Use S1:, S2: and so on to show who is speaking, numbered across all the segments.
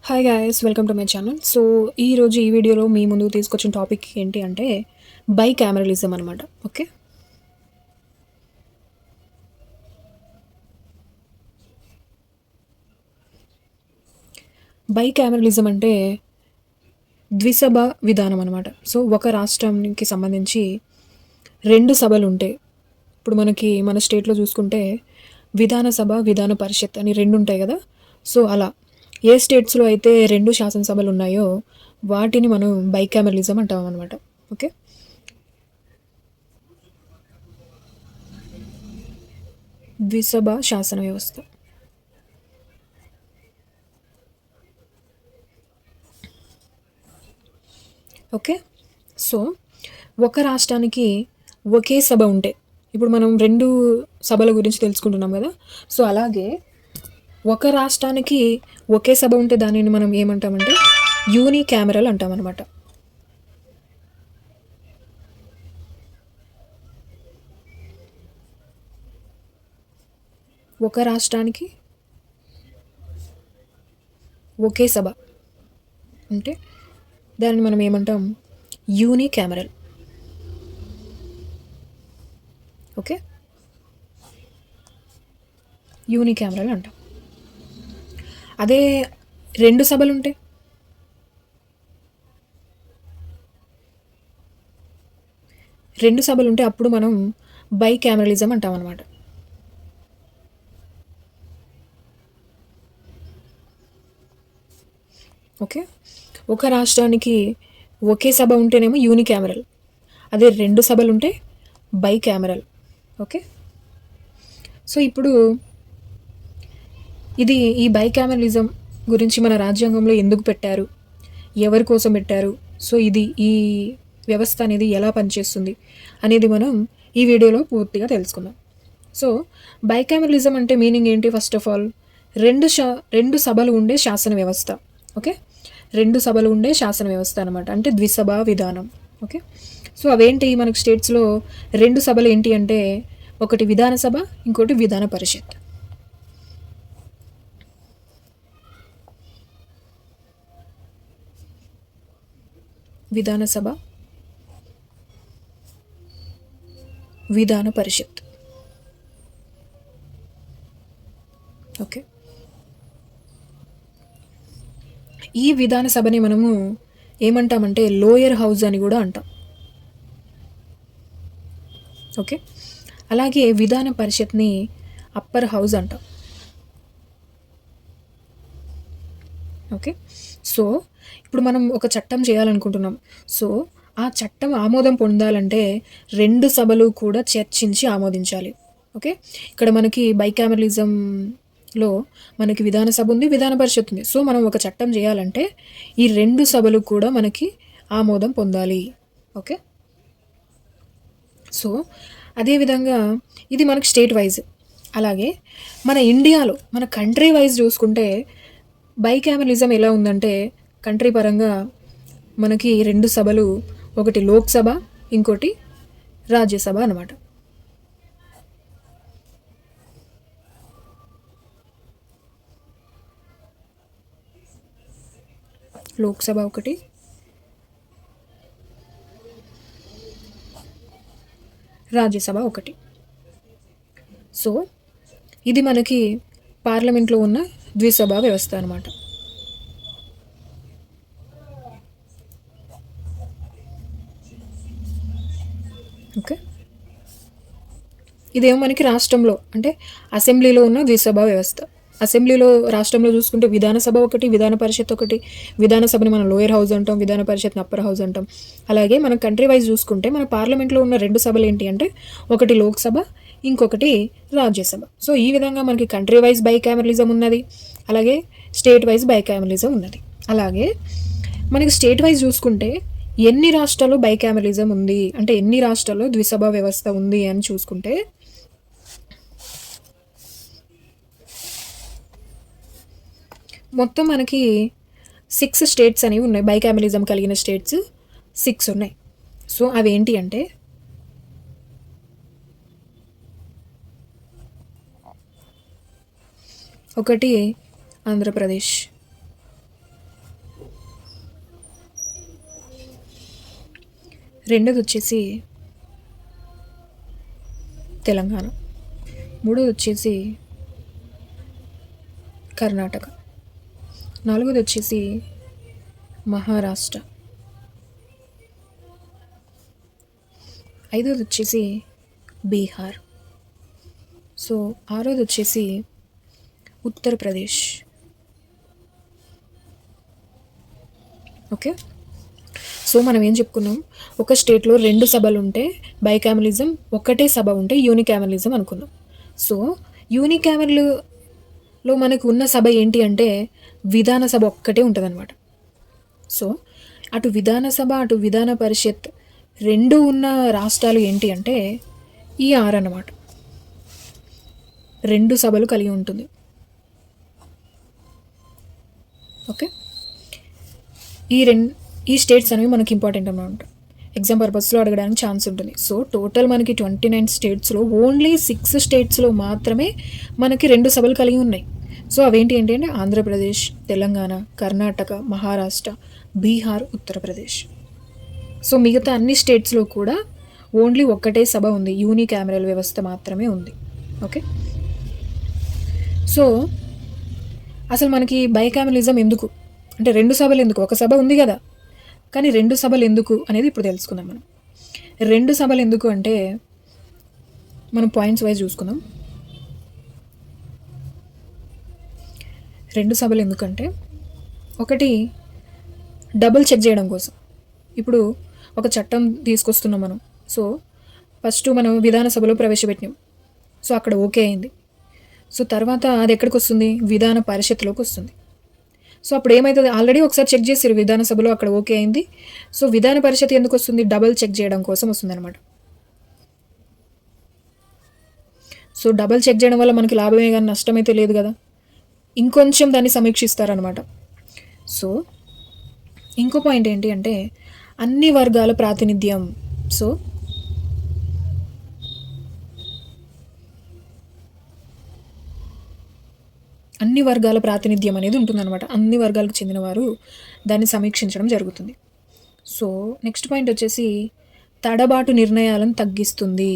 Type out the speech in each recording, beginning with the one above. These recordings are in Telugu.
S1: Hi guys, welcome to my channel. So ఈరోజు ఈ వీడియోలో మీ ముందుకు తీసుకొచ్చిన టాపిక్ ఏంటి అంటే బైకామెరలిజం అనమాట. ఓకే, బైకామెరలిజం అంటే ద్విసభ విధానం అనమాట. సో ఒక రాష్ట్రానికి సంబంధించి రెండు సభలు ఉంటాయి. ఇప్పుడు మన స్టేట్లో చూసుకుంటే విధానసభ, విధాన పరిషత్ అని రెండు ఉంటాయి కదా. సో అలా ఏ స్టేట్స్లో అయితే రెండు శాసనసభలు ఉన్నాయో వాటిని మనం బైకామెరలిజం అంటాం అనమాట. ఓకే, ద్విసభ శాసన వ్యవస్థ. ఓకే, సో ఒక రాష్ట్రానికి ఒకే సభ ఉంటే, ఇప్పుడు మనం రెండు సభల గురించి తెలుసుకుంటున్నాం కదా. సో అలాగే ఒక రాష్ట్రానికి ఒకే సభ ఉంటే దానిని మనం ఏమంటామంటే యూనికామెరల్ అంటాం అనమాట. ఒక రాష్ట్రానికి ఒకే సభ అంటే దాన్ని మనం ఏమంటాం యూనికామెరల్. ఓకే, యూనికామెరల్ అంటాం. అదే రెండు సభలు ఉంటే, అప్పుడు మనం బైకామెరలిజం అంటాం అనమాట. ఓకే, ఒక రాష్ట్రానికి ఒకే సభ ఉంటేనేమో యూనికామెరల్, అదే రెండు సభలు ఉంటే బైకామెరల్. ఓకే, సో ఇప్పుడు ఈ బైకామెరలిజం గురించి మన రాజ్యాంగంలో ఎందుకు పెట్టారు, ఎవరి కోసం పెట్టారు, సో ఈ వ్యవస్థ అనేది ఎలా పనిచేస్తుంది అనేది మనం ఈ వీడియోలో పూర్తిగా తెలుసుకుందాం. సో బైకామెరలిజం అంటే మీనింగ్ ఏంటి? ఫస్ట్ ఆఫ్ ఆల్ రెండు సభలు ఉండే శాసన వ్యవస్థ. ఓకే, రెండు సభలు ఉండే శాసన వ్యవస్థ అనమాట, అంటే ద్విసభ విధానం. ఓకే, సో అవేంటి మనకు స్టేట్స్లో రెండు సభలు ఏంటి అంటే ఒకటి విధానసభ, ఇంకోటి విధాన పరిషత్. విధానసభ, విధాన పరిషత్. ఓకే, ఈ విధానసభని మనము ఏమంటామంటే లోయర్ హౌస్ అని కూడా అంటాం. ఓకే, అలాగే విధాన పరిషత్ని అప్పర్ హౌస్ అంటాం. ఓకే, సో ఇప్పుడు మనం ఒక చట్టం చేయాలనుకుంటున్నాం. సో ఆ చట్టం ఆమోదం పొందాలంటే రెండు సభలు కూడా చర్చించి ఆమోదించాలి. ఓకే, ఇక్కడ మనకి బైకామెరలిజంలో మనకి విధానసభ ఉంది, విధాన పరిషత్ ఉంది. సో మనం ఒక చట్టం చేయాలంటే ఈ రెండు సభలు కూడా మనకి ఆమోదం పొందాలి. ఓకే, సో అదేవిధంగా ఇది మనకి స్టేట్ వైజ్. అలాగే మన ఇండియాలో మన కంట్రీ వైజ్ చూసుకుంటే బైకామెరలిజం ఎలా ఉందంటే కంట్రీ పరంగా మనకి రెండు సభలు, ఒకటి లోక్సభ, ఇంకోటి రాజ్యసభ అనమాట. లోక్సభ ఒకటి, రాజ్యసభ ఒకటి. సో ఇది మనకి పార్లమెంట్లో ఉన్న ద్విసభ వ్యవస్థ అనమాట. ఓకే, ఇదేమో మనకి రాష్ట్రంలో అంటే అసెంబ్లీలో ఉన్న ద్విసభ వ్యవస్థ. అసెంబ్లీలో రాష్ట్రంలో చూసుకుంటే విధానసభ ఒకటి, విధాన పరిషత్ ఒకటి. విధానసభని మనం లోయర్ హౌస్ అంటాం, విధాన పరిషత్ని అప్పర్ హౌస్ అంటాం. అలాగే మనం కంట్రీ వైజ్ చూసుకుంటే మన పార్లమెంట్లో ఉన్న రెండు సభలు ఏంటి అంటే ఒకటి లోక్సభ, ఇంకొకటి రాజ్యసభ. సో ఈ విధంగా మనకి కంట్రీ వైజ్ బైకామెరలిజం ఉన్నది, అలాగే స్టేట్ వైజ్ బైకామెరలిజం ఉన్నది. అలాగే మనకి స్టేట్ వైజ్ చూసుకుంటే ఎన్ని రాష్ట్రాల్లో బైకామెరలిజం ఉంది అంటే ఎన్ని రాష్ట్రాల్లో ద్విసభ వ్యవస్థ ఉంది అని చూసుకుంటే మొత్తం మనకి 6 స్టేట్స్ అనేవి ఉన్నాయి. బైకామెరలిజం కలిగిన స్టేట్స్ 6 ఉన్నాయి. సో అవేంటి అంటే ఒకటి ఆంధ్రప్రదేశ్, రెండోది వచ్చేసి తెలంగాణ, మూడోది వచ్చేసి కర్ణాటక, నాలుగోది వచ్చేసి మహారాష్ట్ర, ఐదోది వచ్చేసి బీహార్, సో ఆరోది వచ్చేసి ఉత్తరప్రదేశ్. ఓకే, సో మనం ఏం చెప్పుకున్నాం, ఒక స్టేట్లో 2 సభలు ఉంటే బైకామరలిజం, ఒకటే సభ ఉంటే యూనికామరలిజం అనుకున్నాం. సో యూనికామరల్లో మనకు ఉన్న సభ ఏంటి అంటే విధానసభ ఒక్కటే ఉంటుంది అనమాట. సో అటు విధానసభ అటు విధాన పరిషత్ 2 ఉన్న రాష్ట్రాలు ఏంటి అంటే ఈ 6 అన్నమాట. 2 సభలు కలిగి ఉంటుంది. ఓకే, ఈ స్టేట్స్ అనేవి మనకి ఇంపార్టెంట్ అన్నమాట, ఎగ్జామ్ పర్పస్లో అడగడానికి ఛాన్స్ ఉంటుంది. సో టోటల్ మనకి 29 స్టేట్స్లో ఓన్లీ 6 స్టేట్స్లో మాత్రమే మనకి 2 సభలు కలిగి ఉన్నాయి. సో అవేంటి అంటే ఆంధ్రప్రదేశ్, తెలంగాణ, కర్ణాటక, మహారాష్ట్ర, బీహార్, ఉత్తరప్రదేశ్. సో మిగతా అన్ని స్టేట్స్లో కూడా ఓన్లీ ఒక్కటే సభ ఉంది, యూనికామరల్ వ్యవస్థ మాత్రమే ఉంది. ఓకే, సో అసలు మనకి బైకామరలిజం ఎందుకు అంటే 2 సభలు ఎందుకు, ఒక సభ ఉంది కదా కానీ 2 సభలు ఎందుకు అనేది ఇప్పుడు తెలుసుకుందాం. మనం 2 సభలు ఎందుకు అంటే మనం పాయింట్స్ వైజ్ చూసుకుందాం. 2 సభలు ఎందుకంటే ఒకటి డబుల్ చెక్ చేయడం కోసం. ఇప్పుడు ఒక చట్టం తీసుకొస్తున్నాం మనం, సో ఫస్ట్ మనం విధానసభలో ప్రవేశపెట్టినాం, సో అక్కడ ఓకే అయింది. సో తర్వాత అది ఎక్కడికి వస్తుంది, విధాన పరిషత్లోకి వస్తుంది. సో అప్పుడు ఏమవుతుంది, ఆల్రెడీ ఒకసారి చెక్ చేసారు విధానసభలో, అక్కడ ఓకే అయింది. సో విధాన పరిషత్ ఎందుకు వస్తుంది, డబల్ చెక్ చేయడం కోసం వస్తుంది అనమాట. సో డబల్ చెక్ చేయడం వల్ల మనకి లాభమే కానీ నష్టమైతే లేదు కదా, ఇంకొంచెం దాన్ని సమీక్షిస్తారనమాట. సో ఇంకో పాయింట్ ఏంటి అంటే అన్ని వర్గాల ప్రాతినిధ్యం. సో అన్ని వర్గాల ప్రాతినిధ్యం అనేది ఉంటుందన్నమాట, అన్ని వర్గాలకు చెందిన వారు దాన్ని సమీక్షించడం జరుగుతుంది. సో నెక్స్ట్ పాయింట్ వచ్చేసి తడబాటు నిర్ణయాలను తగ్గిస్తుంది.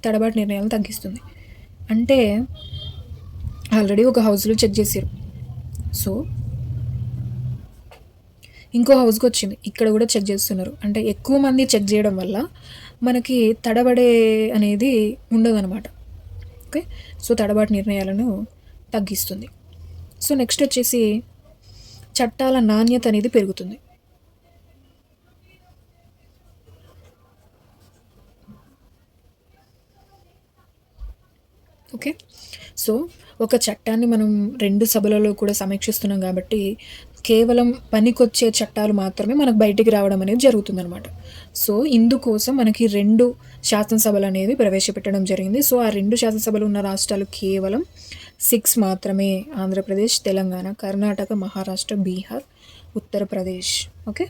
S1: తడబాటు నిర్ణయాలను తగ్గిస్తుంది అంటే ఆల్రెడీ ఒక హౌస్లో చెక్ చేసారు, సో ఇంకో హౌస్కి వచ్చింది, ఇక్కడ కూడా చెక్ చేస్తున్నారు. అంటే ఎక్కువ మంది చెక్ చేయడం వల్ల మనకి తడబడే అనేది ఉండదన్నమాట. ఓకే, సో తడబాటు నిర్ణయాలను తగ్గిస్తుంది. సో నెక్స్ట్ వచ్చేసి చట్టాల నాణ్యత అనేది పెరుగుతుంది. ఓకే, సో ఒక చట్టాన్ని మనం 2 సభలలో కూడా సమీక్షిస్తున్నాం కాబట్టి కేవలం పనికొచ్చే చట్టాలు మాత్రమే మనకు బయటికి రావడం అనేది జరుగుతుందన్నమాట. సో ఇందుకోసం మనకి 2 శాసనసభలు అనేది ప్రవేశపెట్టడం జరిగింది. సో ఆ 2 శాసనసభలు ఉన్న రాష్ట్రాలు కేవలం 6 మాత్రమే, Andhra Pradesh, Telangana, Karnataka, Maharashtra, Bihar, Uttar Pradesh. Okay,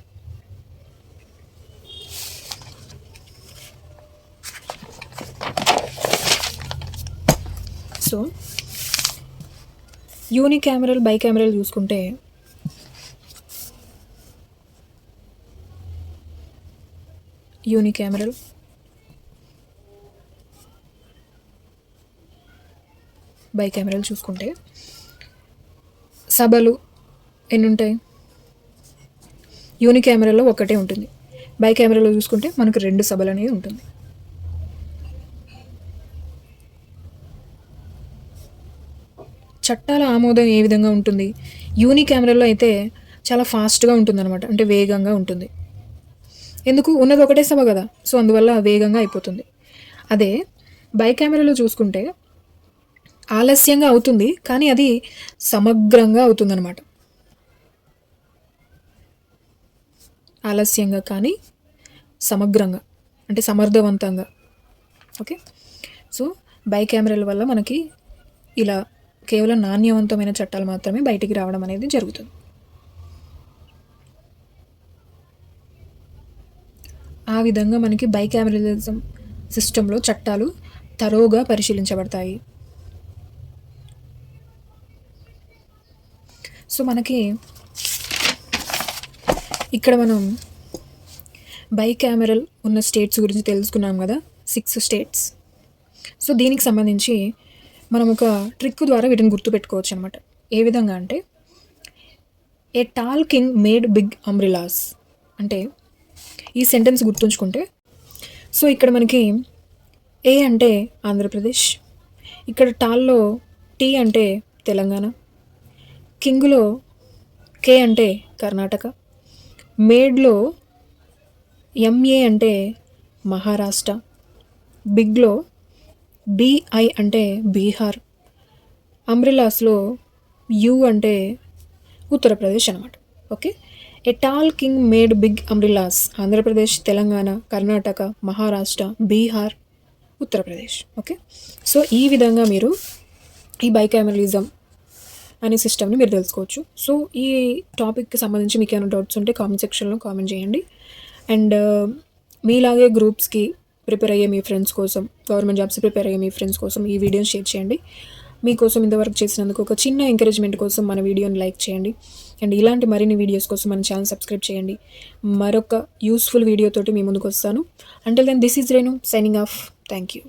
S1: so unicameral, bicameral చూసుకుంటే యూనికామరల్, బైకామరల్ చూసుకుంటే సభలు ఎన్ని ఉంటాయి, యూనికామరల్లో ఒకటే ఉంటుంది, బైకామరల్లో చూసుకుంటే మనకు 2 సభలు అనేది ఉంటుంది. చట్టాల ఆమోదం ఏ విధంగా ఉంటుంది, యూనికామరల్లో అయితే చాలా ఫాస్ట్గా ఉంటుందన్నమాట, అంటే వేగంగా ఉంటుంది. ఎందుకు, ఉన్నది ఒకటే సభ కదా, సో అందువల్ల వేగంగా అయిపోతుంది. అదే బైకామరలో చూసుకుంటే ఆలస్యంగా అవుతుంది కానీ అది సమగ్రంగా అవుతుందన్నమాట. ఆలస్యంగా కానీ సమగ్రంగా అంటే సమర్థవంతంగా. ఓకే, సో బైకామరల్ వల్ల మనకి ఇలా కేవలం నాణ్యవంతమైన చట్టాలు మాత్రమే బయటికి రావడం అనేది జరుగుతుంది. ఆ విధంగా మనకి బైకామరలిజం సిస్టంలో చట్టాలు తరోగా పరిశీలించబడతాయి. సో మనకి ఇక్కడ మనం బైకామెరల్ ఉన్న స్టేట్స్ గురించి తెలుసుకున్నాం కదా, 6 స్టేట్స్. సో దీనికి సంబంధించి మనం ఒక ట్రిక్ ద్వారా వీటిని గుర్తుపెట్టుకోవచ్చు అనమాట. ఏ విధంగా అంటే, a tall king made big umbrellas అంటే ఈ సెంటెన్స్ గుర్తుంచుకుంటే, సో ఇక్కడ మనకి ఏ అంటే ఆంధ్రప్రదేశ్, ఇక్కడ టాల్లో టీ అంటే తెలంగాణ, కింగ్లో కే అంటే కర్ణాటక, మేడ్లో ఎంఏ అంటే మహారాష్ట్ర, బిగ్లో బిఐ అంటే బీహార్, అంబ్రిలాస్లో యు అంటే ఉత్తరప్రదేశ్ అనమాట. Okay, a tall king made big umbrellas Andhra Pradesh, Telangana, Karnataka, Maharashtra, Bihar, Uttar Pradesh. Okay, so ఈ విధంగా మీరు ఈ బైకామెరలిజం అనే సిస్టమ్ని మీరు తెలుసుకోవచ్చు. సో ఈ టాపిక్కి సంబంధించి మీకు ఏమైనా డౌట్స్ ఉంటే కామెంట్ సెక్షన్లో కామెంట్ చేయండి. అండ్ మీలాగే గ్రూప్స్కి ప్రిపేర్ అయ్యే మీ ఫ్రెండ్స్ కోసం, గవర్నమెంట్ జాబ్స్ ప్రిపేర్ అయ్యే మీ ఫ్రెండ్స్ కోసం ఈ వీడియోని షేర్ చేయండి. మీకోసం ఇంతవరకు చేసినందుకు ఒక చిన్న ఎంకరేజ్మెంట్ కోసం మన వీడియోని లైక్ చేయండి. అండ్ ఇలాంటి మరిన్ని వీడియోస్ కోసం మన ఛానల్ సబ్స్క్రైబ్ చేయండి. మరొక యూస్ఫుల్ వీడియోతోటి మీ ముందుకు వస్తాను. Until then, this is Renu signing off. Thank you.